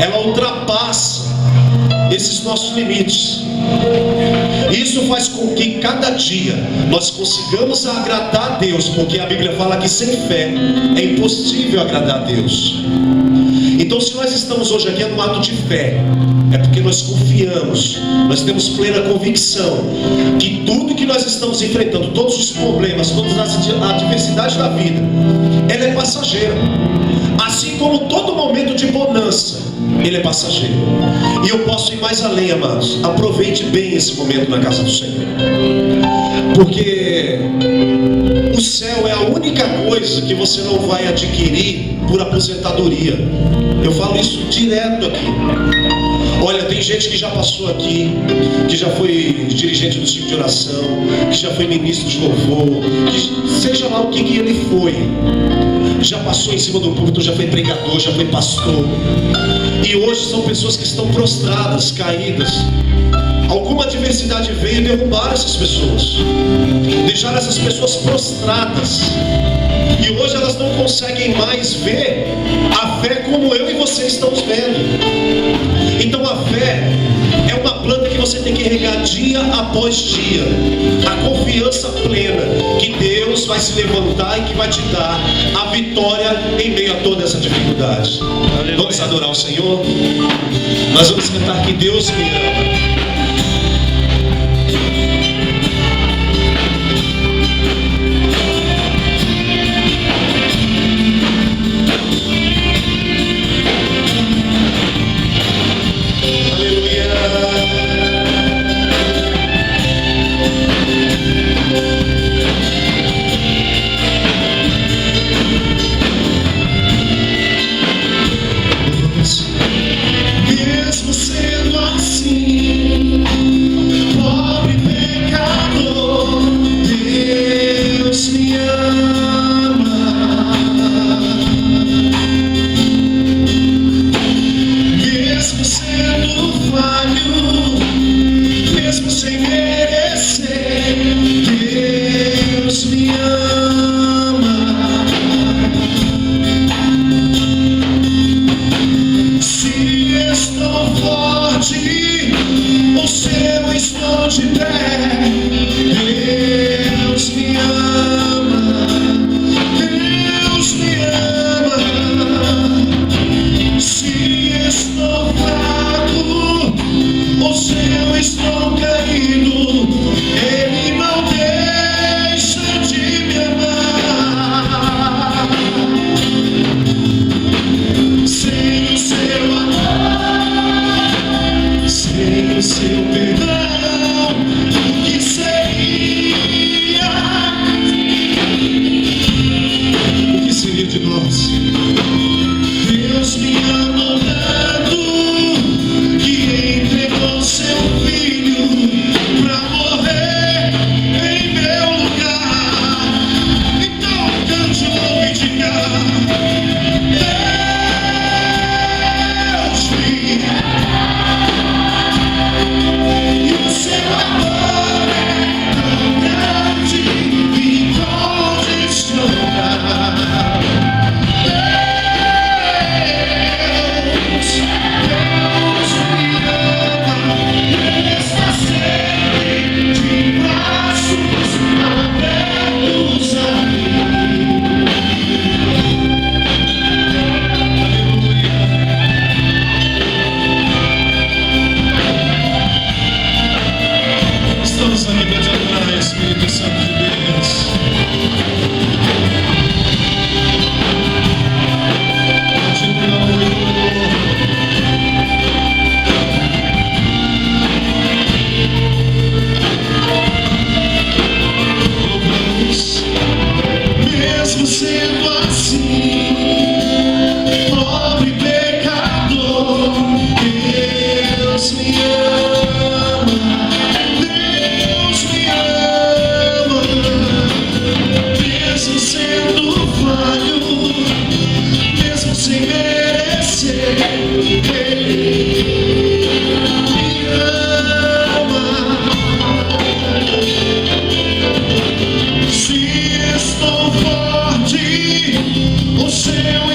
ela ultrapassa esses nossos limites. Isso faz com que cada dia nós consigamos agradar a Deus, porque a Bíblia fala que sem fé é impossível agradar a Deus. Então, se nós estamos hoje aqui é num ato de fé, é porque nós confiamos, nós temos plena convicção que tudo que nós estamos enfrentando, todos os problemas, todas as adversidades da vida, ela é passageira. Assim como todo momento de bonança, ele é passageiro. E eu posso ir mais além, amados. Aproveite bem esse momento na casa do Senhor, porque o céu é a única coisa que você não vai adquirir por aposentadoria. Eu falo isso direto aqui. Olha, tem gente que já passou aqui, que já foi dirigente do ciclo de oração, que já foi ministro de louvor, que seja lá o que ele foi, já passou em cima do púlpito, já foi pregador, já foi pastor, e hoje são pessoas que estão prostradas, caídas. Alguma adversidade veio e derrubaram essas pessoas, deixaram essas pessoas prostradas, e hoje elas não conseguem mais ver a fé como eu e você estamos vendo. Então a fé é uma planta que você tem que regar dia após dia, a confiança plena que Deus vai se levantar e que vai te dar a vitória em meio a toda essa dificuldade. Aleluia. Vamos adorar o Senhor? Nós vamos cantar que Deus me ama. Mesmo sendo assim, pobre pecador, Deus me ama. Mesmo sendo falho, mesmo sem merecer, Deus me ama. Se estou forte, ou se eu estou de pé, Deus me ama, Deus me ama. Se estou fraco, ou se eu estou caído, Ele não deixa de me amar. Sem o seu amor, sem o seu perdão, o que seria? O que seria de nós? Deus me amou tanto que entregou seu filho pra morrer em meu lugar. Então cante o nome de cá. Deus me ama e o seu amor é tão grande e incondicional. Deus me ama e está sempre de braços abertos a mim. Estamos aqui para te adorar, Espírito Santo de Deus. Continua muito louvor. Louvamos. Mesmo sendo assim, pobre pecador, Deus me ama, Deus me ama. Mesmo sendo falho, mesmo sem merecer, Ele me ama. Se estou forte, o seu